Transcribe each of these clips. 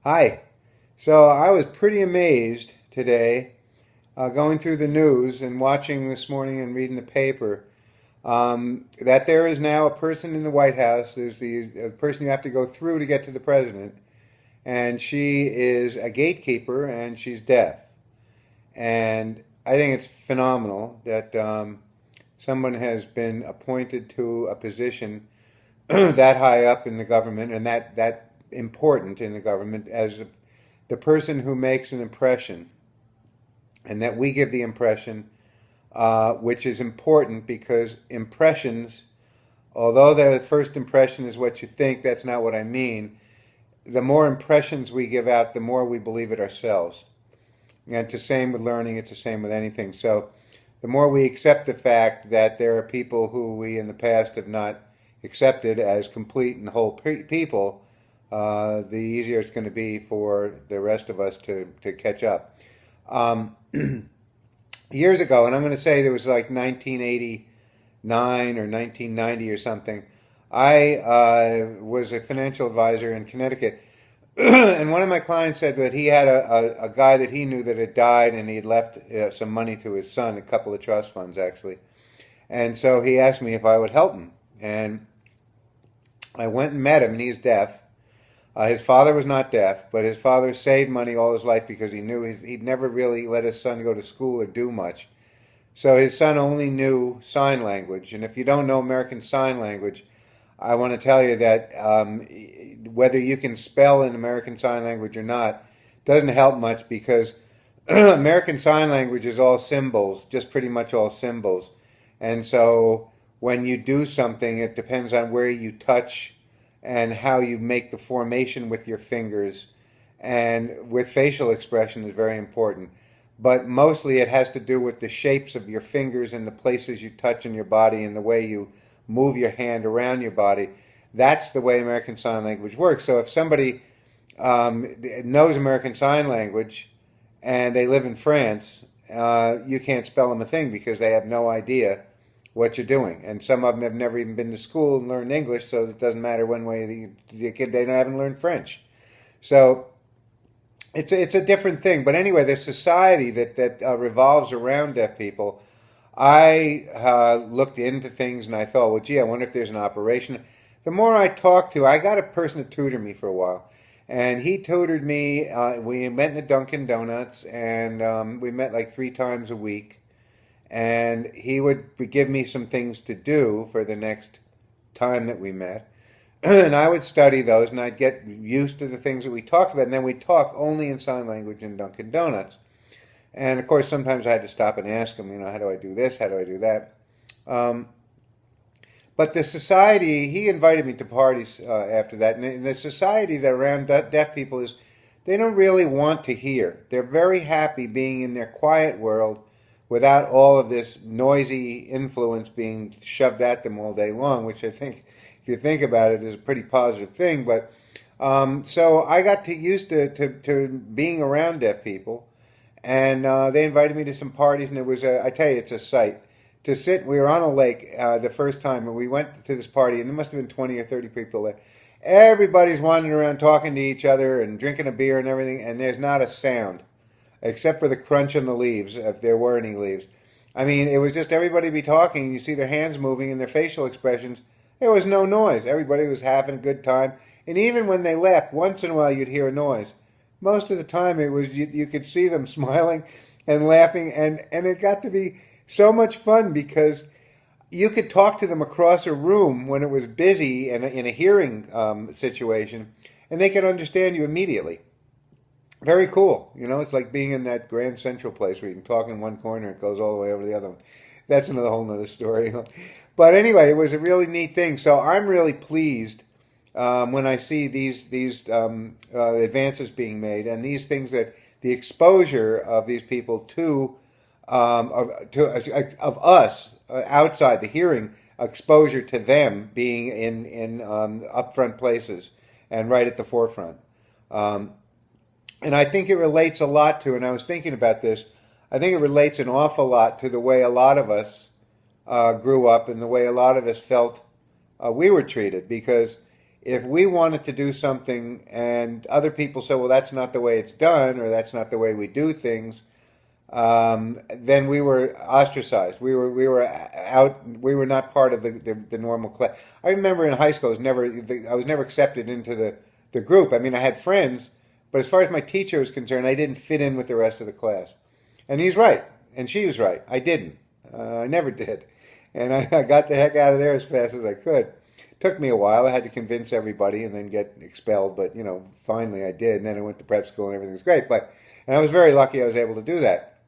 Hi. So I was pretty amazed today, going through the news and watching this morning and reading the paper, that there is now a person in the White House. There's the person you have to go through to get to the president, and she is a gatekeeper and she's deaf. And I think it's phenomenal that someone has been appointed to a position that high up in the government and that important in the government as the person who makes an impression, and that we give the impression, which is important because impressions, although the first impression is what you think, that's not what I mean. The more impressions we give out, the more we believe it ourselves. And it's the same with learning, it's the same with anything. So the more we accept the fact that there are people who we in the past have not accepted as complete and whole people, the easier it's going to be for the rest of us to catch up. Um, Years ago, and I'm going to say there was like 1989 or 1990 or something, I was a financial advisor in Connecticut. And one of my clients said that he had a guy that he knew that had died, and he had left some money to his son, a couple of trust funds actually. And so he asked me if I would help him. And I went and met him, and he's deaf. His father was not deaf, but his father saved money all his life because he knew he'd never really let his son go to school or do much. So his son only knew sign language. And if you don't know American Sign Language, I want to tell you that whether you can spell in American Sign Language or not doesn't help much, because American Sign Language is all symbols, just pretty much all symbols. And so when you do something, it depends on where you touch and how you make the formation with your fingers. And with facial expression is very important. But mostly it has to do with the shapes of your fingers and the places you touch in your body and the way you move your hand around your body. That's the way American Sign Language works. So if somebody knows American Sign Language and they live in France, you can't spell them a thing because they have no idea what you're doing. And some of them have never even been to school and learned English, so it doesn't matter one way the kid, they haven't learned French. So it's a different thing. But anyway, the society that revolves around deaf people, I looked into things and I thought, well, gee, I wonder if there's an operation. The more I talked to, I got a person to tutor me for a while. And he tutored me. We met in the Dunkin' Donuts, and we met like 3 times a week. And he would give me some things to do for the next time that we met. And I would study those, and I'd get used to the things that we talked about. And then we'd talk only in sign language in Dunkin' Donuts. And of course, sometimes I had to stop and ask him, how do I do this? How do I do that? Um, but the society, he invited me to parties after that. And the society that around deaf people is, they don't really want to hear. They're very happy being in their quiet world without all of this noisy influence being shoved at them all day long, which I think, if you think about it, is a pretty positive thing. But so I got used to being around deaf people, and they invited me to some parties, and it was I tell you, it's a sight to sit. We were on a lake the first time, and we went to this party, and there must have been 20 or 30 people there. Everybody's wandering around talking to each other and drinking a beer and everything, and there's not a sound except for the crunch on the leaves, if there were any leaves. I mean, it was just everybody be talking. You see their hands moving and their facial expressions. There was no noise. Everybody was having a good time. And even when they left, once in a while you'd hear a noise. Most of the time it was you could see them smiling and laughing, and it got to be so much fun because you could talk to them across a room when it was busy in a hearing situation, and they could understand you immediately. Very cool. It's like being in that Grand Central place where you can talk in one corner and it goes all the way over to the other one. That's another whole nother story. But anyway, it was a really neat thing. So I'm really pleased when I see these advances being made, and these things, that the exposure of these people of us outside the hearing, exposure to them being in upfront places and right at the forefront. Um, and I think it relates a lot to, and I was thinking about this, I think it relates an awful lot to the way a lot of us grew up and the way a lot of us felt we were treated. Because if we wanted to do something and other people said, well, that's not the way it's done, or that's not the way we do things, then we were ostracized. We were out. We were not part of the normal class. I remember in high school, I was never accepted into the group. I mean, I had friends, but as far as my teacher was concerned, I didn't fit in with the rest of the class. And he's right, and she was right. I didn't. I never did, and I got the heck out of there as fast as I could. Took me a while. I had to convince everybody and then get expelled, but finally I did. And then I went to prep school and everything was great. And I was very lucky I was able to do that.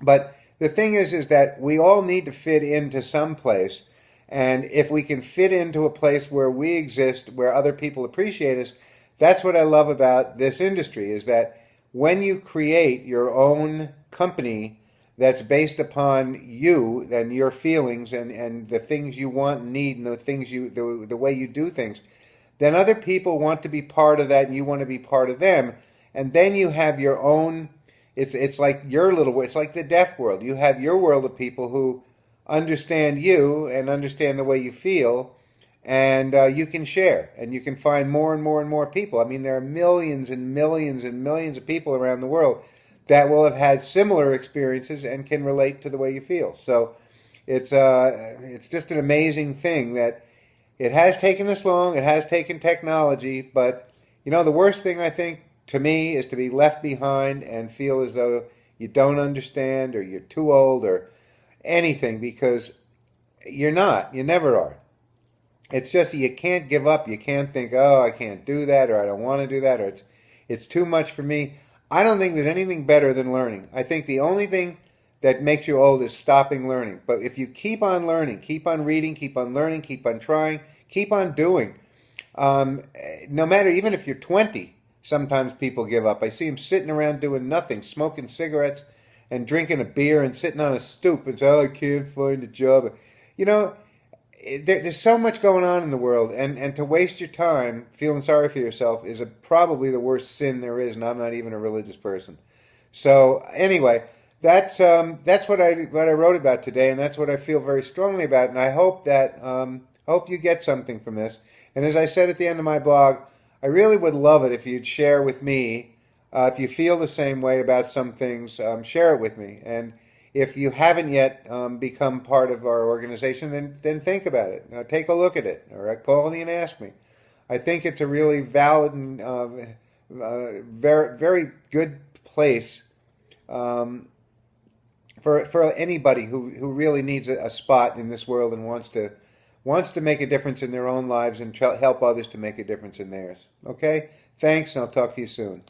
But the thing is that we all need to fit into some place, and if we can fit into a place where we exist, where other people appreciate us, that's what I love about this industry, is that when you create your own company that's based upon you and your feelings and the things you want and need and the way you do things, then other people want to be part of that and you want to be part of them, and then you have your own. It's like your little world. It's like the deaf world. You have your world of people who understand you and understand the way you feel, and you can share, and you can find more and more and more people. I mean, there are millions and millions and millions of people around the world that will have had similar experiences and can relate to the way you feel. So it's just an amazing thing that it has taken this long. It has taken technology, but the worst thing I think to me is to be left behind and feel as though you don't understand or you're too old or anything, because you're not. You never are. It's just you can't give up. You can't think, oh, I can't do that, or I don't want to do that, or it's too much for me. I don't think there's anything better than learning. I think the only thing that makes you old is stopping learning. But if you keep on learning, keep on reading, keep on learning, keep on trying, keep on doing, no matter, even if you're 20, sometimes people give up. I see them sitting around doing nothing, smoking cigarettes and drinking a beer and sitting on a stoop and say, oh, I can't find a job. There's so much going on in the world, and to waste your time feeling sorry for yourself is probably the worst sin there is, and I'm not even a religious person. So anyway, that's what I wrote about today, and that's what I feel very strongly about, and I hope that hope you get something from this. And as I said at the end of my blog, I really would love it if you'd share with me. If you feel the same way about some things, share it with me. And if you haven't yet become part of our organization, then think about it. Take a look at it, or call me and ask me. I think it's a really valid and very, very good place for anybody who really needs a spot in this world and wants to make a difference in their own lives and help others to make a difference in theirs. Okay? Thanks, and I'll talk to you soon.